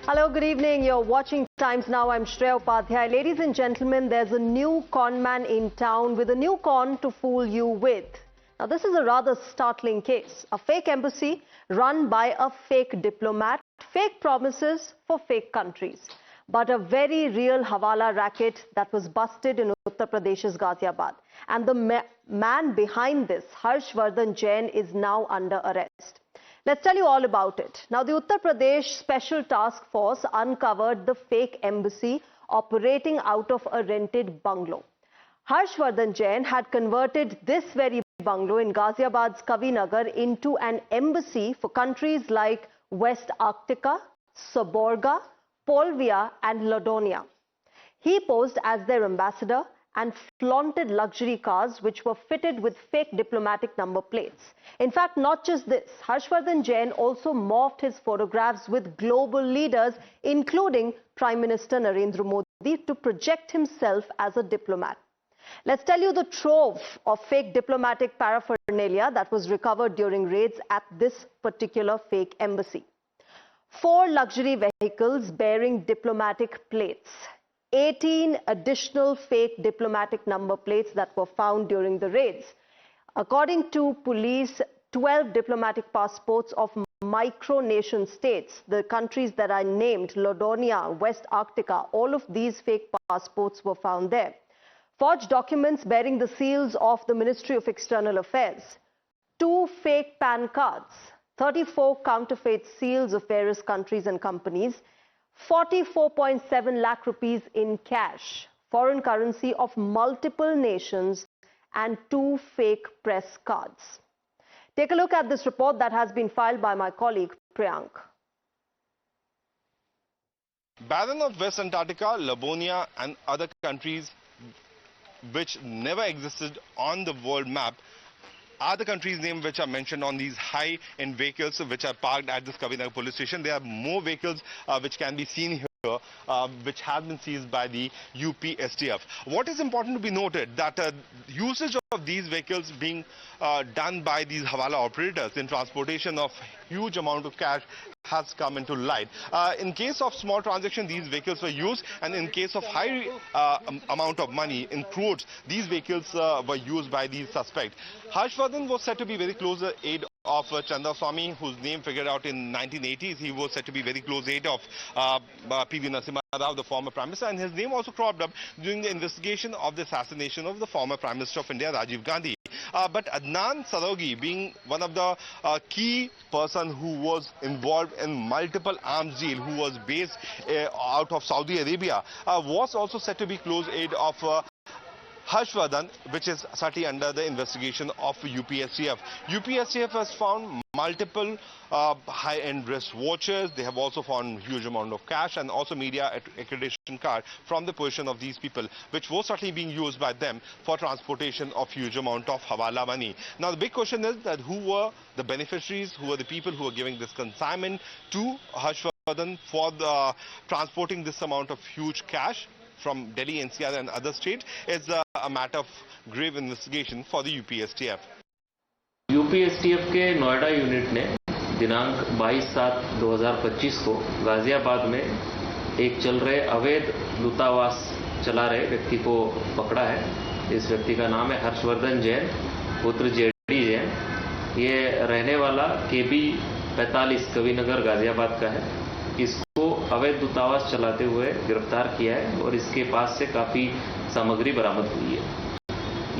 Hello, good evening. You're watching Times Now. I'm Shreya Upadhyaya. Ladies and gentlemen, there's a new con man in town with a new con to fool you with. Now, this is a rather startling case. A fake embassy run by a fake diplomat, fake promises for fake countries. But a very real hawala racket that was busted in Uttar Pradesh's Ghaziabad. And the man behind this, Harshvardhan Jain, is now under arrest. Let's tell you all about it. Now, the Uttar Pradesh Special Task Force uncovered the fake embassy operating out of a rented bungalow. Harshvardhan Jain had converted this very bungalow in Ghaziabad's Kavinagar into an embassy for countries like West Arctica, Saborga, Polvia and Ladonia. He posed as their ambassador and flaunted luxury cars which were fitted with fake diplomatic number plates. In fact, not just this, Harshvardhan Jain also morphed his photographs with global leaders, including Prime Minister Narendra Modi, to project himself as a diplomat. Let's tell you the trove of fake diplomatic paraphernalia that was recovered during raids at this particular fake embassy. 4 luxury vehicles bearing diplomatic plates. 18 additional fake diplomatic number plates that were found during the raids. According to police, 12 diplomatic passports of micronation states, the countries that are named, Ladonia, West Arctica, all of these fake passports were found there. Forged documents bearing the seals of the Ministry of External Affairs. 2 fake PAN cards. 34 counterfeit seals of various countries and companies. 44.7 lakh rupees in cash, foreign currency of multiple nations, and 2 fake press cards. Take a look at this report that has been filed by my colleague Priyank. Barren of West Antarctica, Ladonia and other countries which never existed on the world map are the countries' names which are mentioned on these high-end vehicles which are parked at this Kavinagar police station. There are more vehicles which can be seen here, which have been seized by the UPSTF. What is important to be noted that usage of these vehicles being done by these hawala operators in transportation of huge amount of cash has come into light. In case of small transaction, these vehicles were used, and in case of high amount of money in crores, these vehicles were used by these suspects. Harshvardhan was said to be very close aide of Chanda Swami, whose name figured out in 1980s. He was said to be very close aide of P.V. Narasimha Rao, the former Prime Minister, and his name also cropped up during the investigation of the assassination of the former Prime Minister of India, Rajiv Gandhi. But Adnan Sarogi, being one of the key person who was involved in multiple arms deal, who was based out of Saudi Arabia, was also said to be close aide of Harshvardhan, which is certainly under the investigation of UPSTF. UPSTF has found multiple high-end wristwatches. They have also found huge amount of cash and also media accreditation card from the possession of these people, which was certainly being used by them for transportation of huge amount of hawala money. Now, the big question is that who were the beneficiaries, who were the people who were giving this consignment to Harshvardhan for transporting this amount of huge cash from Delhi, NCR and other states is a matter of grave investigation for the UPSTF. UPSTF के Noida unit ने दिनांक 22/7/2025 को गाजियाबाद में एक चल रहे अवैध दूतावास चला रहे व्यक्ति को पकड़ा है। इस व्यक्ति का नाम है हर्षवर्धन जैन, पुत्र जेडी जैन। ये रहने वाला KB 45 कविनगर गाजियाबाद का है। इसको अवैध दूतावास चलाते हुए गिरफ्तार किया है और इसके पास से काफ़ी सामग्री बरामद हुई है।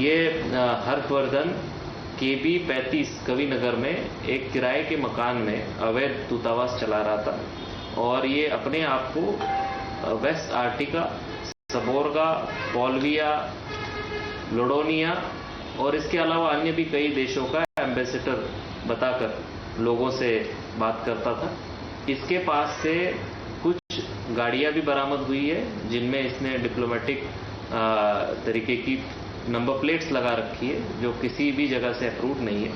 ये हर्षवर्धन KB 35 कविनगर में एक किराए के मकान में अवैध दूतावास चला रहा था और ये अपने आप को वेस्ट आर्टिका, सबोर्गा, पोल्विया, लोडोनिया और इसके अलावा अन्य भी कई देशों का एम्बेसडर बताकर लोगों से बात करता था। इसके पास से कुछ गाड़ियां भी बरामद हुई है जिनमें इसने डिप्लोमेटिक तरीके की नंबर प्लेट्स लगा रखी है जो किसी भी जगह से अप्रूव नहीं है।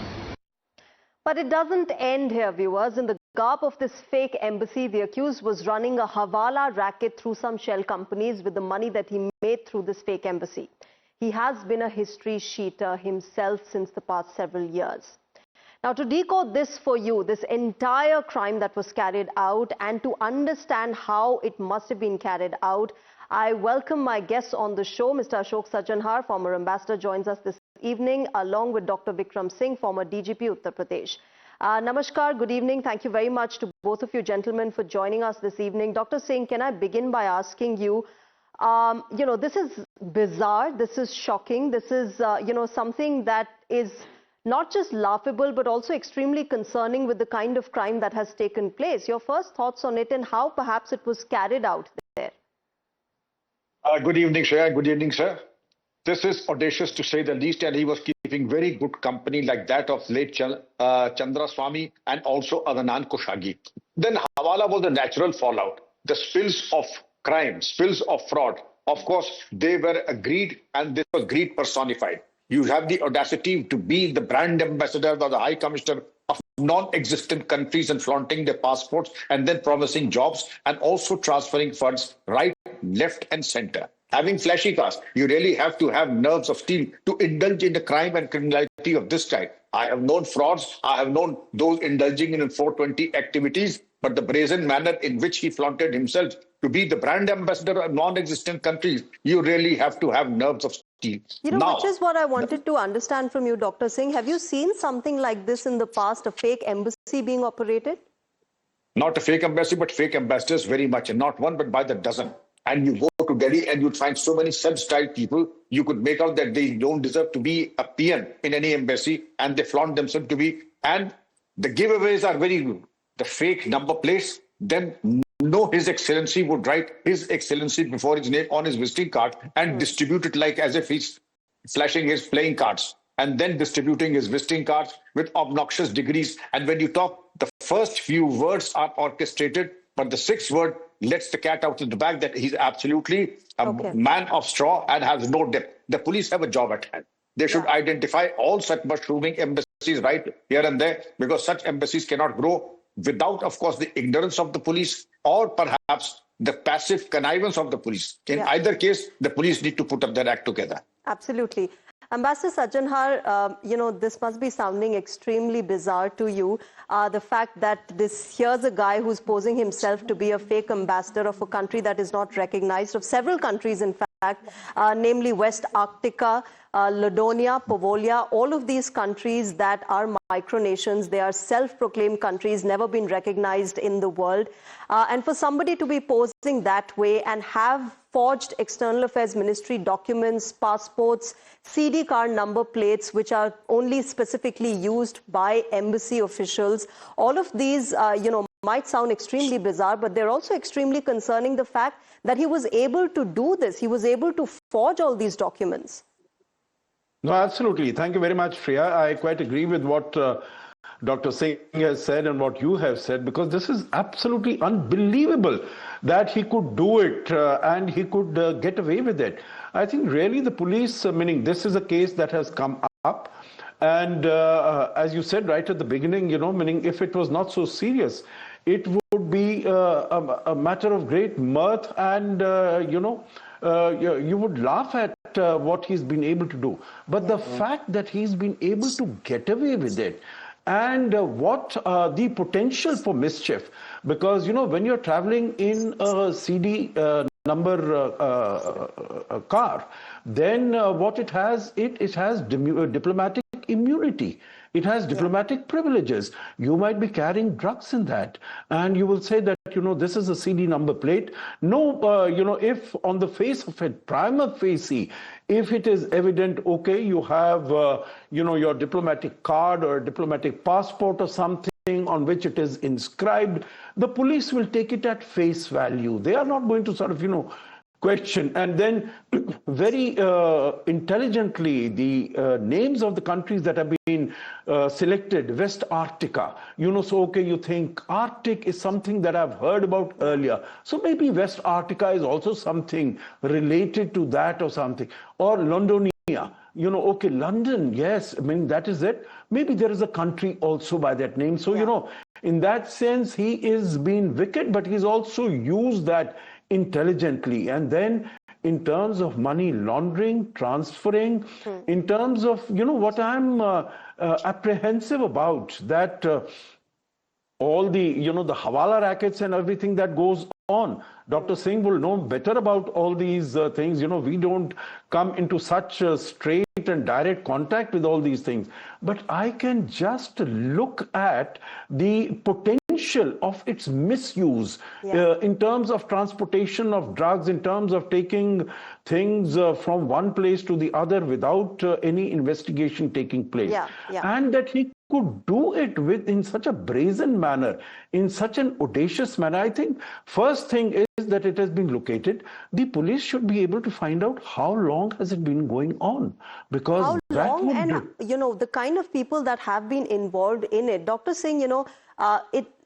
But it doesn't end here, viewers. In the garb of this fake embassy, the accused was running a hawala racket through some shell companies with the money that he made through this fake embassy. He has been a history sheeter himself since the past several years. Now, to decode this for you, this entire crime that was carried out, and to understand how it must have been carried out, I welcome my guests on the show. Mr. Ashok Sajjanhar, former ambassador, joins us this evening, along with Dr. Vikram Singh, former DGP Uttar Pradesh. Namaskar, good evening. Thank you very much to both of you gentlemen for joining us this evening. Dr. Singh, can I begin by asking you, this is bizarre, this is shocking, this is, something that is not just laughable, but also extremely concerning with the kind of crime that has taken place. Your first thoughts on it and how perhaps it was carried out there? Good evening, Shreya. Good evening, sir. This is audacious to say the least, and he was keeping very good company like that of late Chandra Swami and also Adnan Koshagi. Then hawala was the natural fallout. The spills of crime, spills of fraud. Of course, they were agreed, and this was greed personified. You have the audacity to be the brand ambassador or the high commissioner of non-existent countries and flaunting their passports and then promising jobs and also transferring funds right, left and center. Having flashy cars, you really have to have nerves of steel to indulge in the crime and criminality of this type. I have known frauds, I have known those indulging in 420 activities, but the brazen manner in which he flaunted himself to be the brand ambassador of non-existent countries, you really have to have nerves of steel. Which is what I wanted to understand from you, Dr. Singh. Have you seen something like this in the past, a fake embassy being operated? Not a fake embassy, but fake ambassadors very much, and not one, but by the dozen. And you go to Delhi and you'd find so many such-style people, you could make out that they don't deserve to be a peon in any embassy, and they flaunt themselves to be. And the giveaways are very good. The fake number plates, then no, His Excellency would write His Excellency before his name on his visiting card and distribute it like as if he's flashing his playing cards and then distributing his visiting cards with obnoxious degrees. And when you talk, the first few words are orchestrated, but the sixth word lets the cat out of the bag that he's absolutely a man of straw and has no depth. The police have a job at hand. They should identify all such mushrooming embassies right here and there, because such embassies cannot grow without, of course, the ignorance of the police or perhaps the passive connivance of the police. In either case, the police need to put up their act together. Absolutely. Ambassador Sajjanhar, this must be sounding extremely bizarre to you. The fact that here's a guy who's posing himself to be a fake ambassador of a country that is not recognized, of several countries, in fact, namely West Arctica, Ladonia, Povolia, all of these countries that are micronations. They are self-proclaimed countries, never been recognized in the world. And for somebody to be posing that way and have forged External Affairs Ministry documents, passports, CD card number plates, which are only specifically used by embassy officials, all of these, might sound extremely bizarre, but they're also extremely concerning. The fact that he was able to do this, he was able to forge all these documents. No, absolutely. Thank you very much, Shreya. I quite agree with what Dr. Singh has said and what you have said, because this is absolutely unbelievable that he could do it and he could get away with it. I think really the police, meaning this is a case that has come up. And as you said right at the beginning, meaning if it was not so serious, it would be a matter of great mirth and, you would laugh at what he's been able to do. But the fact that he's been able to get away with it, and what the potential for mischief, because, when you're traveling in a CD number car, then what it has, it has diplomatic immunity. It has diplomatic privileges. You might be carrying drugs in that, and you will say that, this is a CD number plate. No, if on the face of it, prima facie, if it is evident, okay, you have, your diplomatic card or a diplomatic passport or something on which it is inscribed, the police will take it at face value. They are not going to sort of, question. And then very intelligently, the names of the countries that have been selected, West Arctica, so okay, you think Arctic is something that I've heard about earlier. So maybe West Arctica is also something related to that or something. Or Londonia, okay, London, yes, I mean, that is it. Maybe there is a country also by that name. So, in that sense, he is being wicked, but he's also used that intelligently. And then in terms of money laundering, transferring, in terms of, what I'm apprehensive about that. All the, the hawala rackets and everything that goes on. Dr. Singh will know better about all these things. We don't come into such straight and direct contact with all these things. But I can just look at the potential of its misuse in terms of transportation of drugs, in terms of taking things from one place to the other without any investigation taking place. And that he could do it in such a brazen manner, in such an audacious manner. I think first thing is that it has been located. The police should be able to find out how long has it been going on, because how that long, would and the kind of people that have been involved in it. Dr. Singh,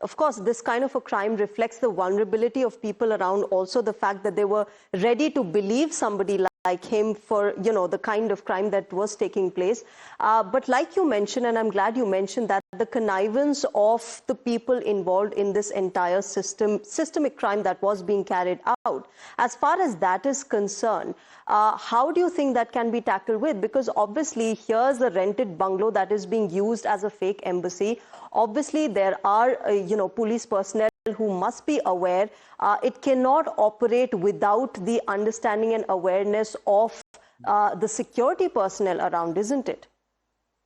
of course, this kind of a crime reflects the vulnerability of people around, also the fact that they were ready to believe somebody like him for, the kind of crime that was taking place. But like you mentioned, and I'm glad you mentioned that, the connivance of the people involved in this entire systemic crime that was being carried out. As far as that is concerned, how do you think that can be tackled with? Because obviously, here's a rented bungalow that is being used as a fake embassy. Obviously, there are, police personnel who must be aware. It cannot operate without the understanding and awareness of the security personnel around, isn't it?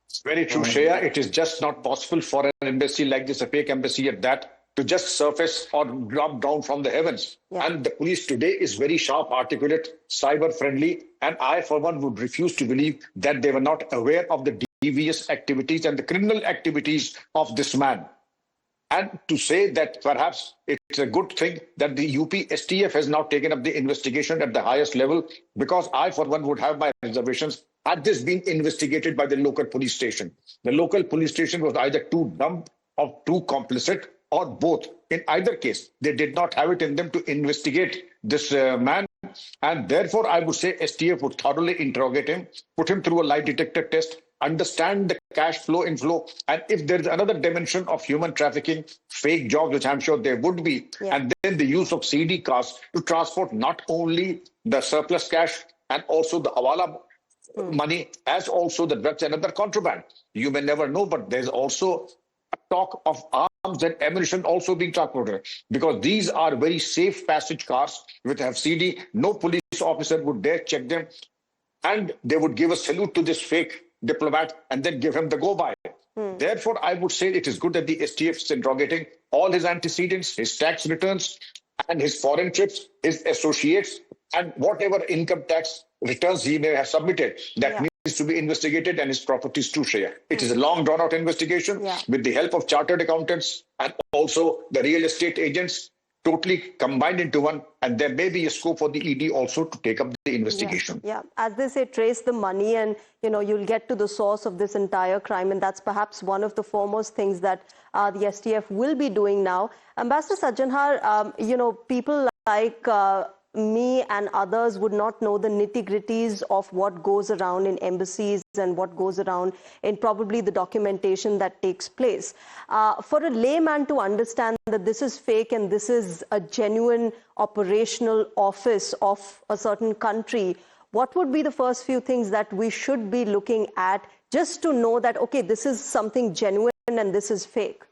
It's very true, Shreya. It is just not possible for an embassy like this, a fake embassy at that, to just surface or drop down from the heavens. And the police today is very sharp, articulate, cyber-friendly. And I, for one, would refuse to believe that they were not aware of the devious activities and the criminal activities of this man. And to say that perhaps it's a good thing that the UP STF has now taken up the investigation at the highest level, because I, for one, would have my reservations had this been investigated by the local police station. The local police station was either too dumb or too complicit or both. In either case, they did not have it in them to investigate this man. And therefore, I would say STF would thoroughly interrogate him, put him through a lie detector test, understand the cash flow, inflow, and if there's another dimension of human trafficking, fake jobs, which I'm sure there would be, and then the use of CD cars to transport not only the surplus cash and also the hawala money, as also the drugs and other contraband. You may never know, but there's also a talk of arms and ammunition also being transported, because these are very safe passage cars which have CD. No police officer would dare check them, and they would give a salute to this fake diplomat and then give him the go-by. Therefore, I would say it is good that the STF is interrogating all his antecedents, his tax returns, and his foreign trips, his associates, and whatever income tax returns he may have submitted. That needs to be investigated, and his properties too, Shreya. It is a long drawn-out investigation with the help of chartered accountants and also the real estate agents, totally combined into one, and there may be a scope for the ED also to take up the investigation. As they say, trace the money, and you'll get to the source of this entire crime, and that's perhaps one of the foremost things that the STF will be doing now. Ambassador Sajjanhar, people like me and others would not know the nitty-gritties of what goes around in embassies and what goes around in probably the documentation that takes place. For a layman to understand that this is fake and this is a genuine operational office of a certain country, what would be the first few things that we should be looking at just to know that, okay, this is something genuine and this is fake?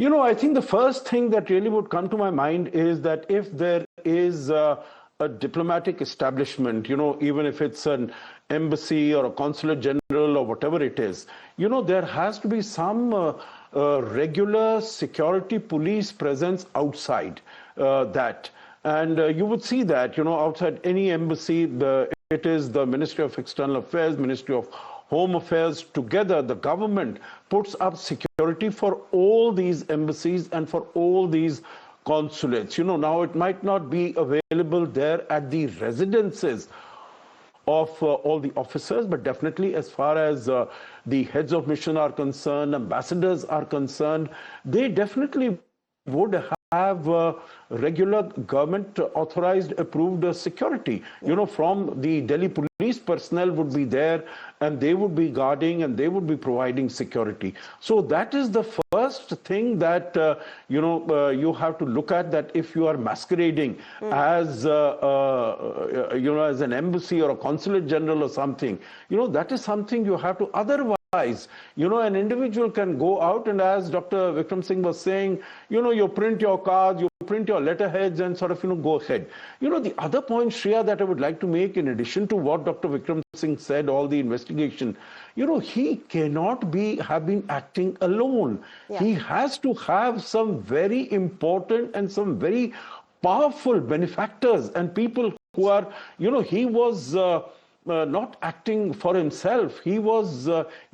I think the first thing that really would come to my mind is that if there is a diplomatic establishment, even if it's an embassy or a consulate general or whatever it is, there has to be some regular security police presence outside that. And you would see that, outside any embassy, it is the Ministry of External Affairs, Ministry of Home Affairs, together the government puts up security for all these embassies and for all these consulates. Now it might not be available there at the residences of all the officers, but definitely as far as the heads of mission are concerned, ambassadors are concerned, they definitely would have regular government authorized approved security. From the Delhi police personnel would be there, and they would be guarding and they would be providing security. So that is the first thing that you have to look at, that if you are masquerading as as an embassy or a consulate general or something, that is something you have to. Otherwise digitalize. An individual can go out and, as Dr. Vikram Singh was saying, you print your cards, you print your letterheads and sort of, go ahead. The other point, Shreya, that I would like to make in addition to what Dr. Vikram Singh said, all the investigation, he cannot have been acting alone. Yeah. He has to have some very important and some very powerful benefactors and people who are, he was not acting for himself. He was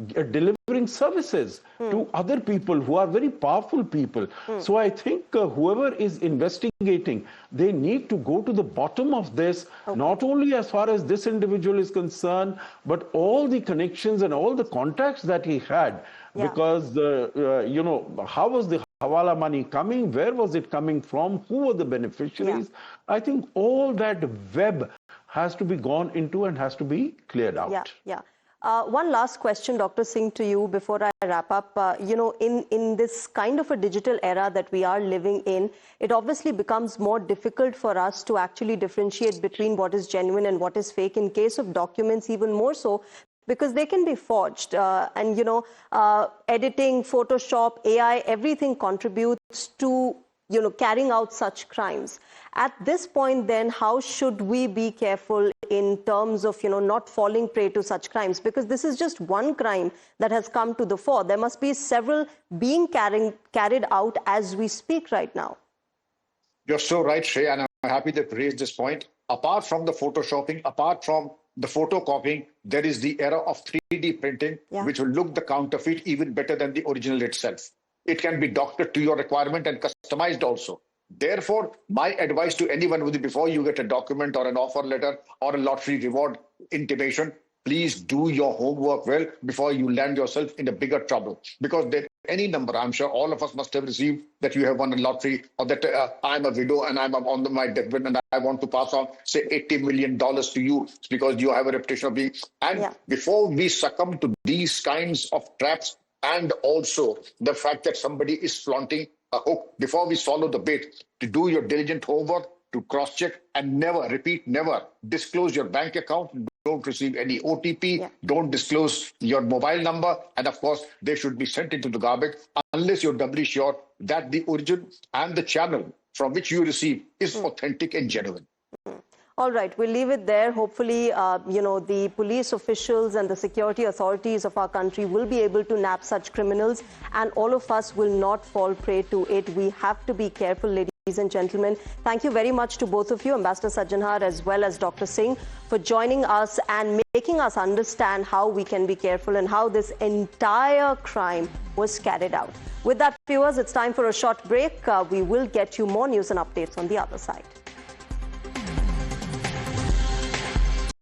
delivering services to other people who are very powerful people. So I think whoever is investigating, they need to go to the bottom of this, not only as far as this individual is concerned, but all the connections and all the contacts that he had. Yeah. Because, how was the hawala money coming? Where was it coming from? Who were the beneficiaries? Yeah. I think all that web has to be gone into and has to be cleared out. Yeah. One last question, Dr. Singh, to you before I wrap up. In this kind of a digital era that we are living in, it obviously becomes more difficult for us to actually differentiate between what is genuine and what is fake. In case of documents, even more so, because they can be forged. Editing, Photoshop, AI, everything contributes to carrying out such crimes. At this point, then, how should we be careful in terms of, not falling prey to such crimes? Because this is just one crime that has come to the fore. There must be several being carried out as we speak right now. You're so right, Shreya, and I'm happy that you raised this point. Apart from the photoshopping, apart from the photocopying, there is the era of 3D printing, which will look the counterfeit even better than the original itself. It can be doctored to your requirement and customized also. Therefore, my advice to anyone would be, before you get a document or an offer letter or a lottery reward intimation, please do your homework well before you land yourself in a bigger trouble. Because there any number, I'm sure all of us must have received, that you have won a lottery, or that I'm a widow and I'm on my deathbed and I want to pass on, say, $80 million to you because you have a reputation of being. And before we succumb to these kinds of traps, and also the fact that somebody is flaunting a hook, before we swallow the bait, to do your diligent homework, to cross-check, and never disclose your bank account. Don't receive any OTP, don't disclose your mobile number, and of course, they should be sent into the garbage unless you're doubly sure that the origin and the channel from which you receive is authentic and genuine. All right, we'll leave it there. Hopefully, the police officials and the security authorities of our country will be able to nab such criminals, and all of us will not fall prey to it. We have to be careful, ladies and gentlemen. Thank you very much to both of you, Ambassador Sajjanhar as well as Dr. Singh, for joining us and making us understand how we can be careful and how this entire crime was carried out. With that, viewers, it's time for a short break. We will get you more news and updates on the other side.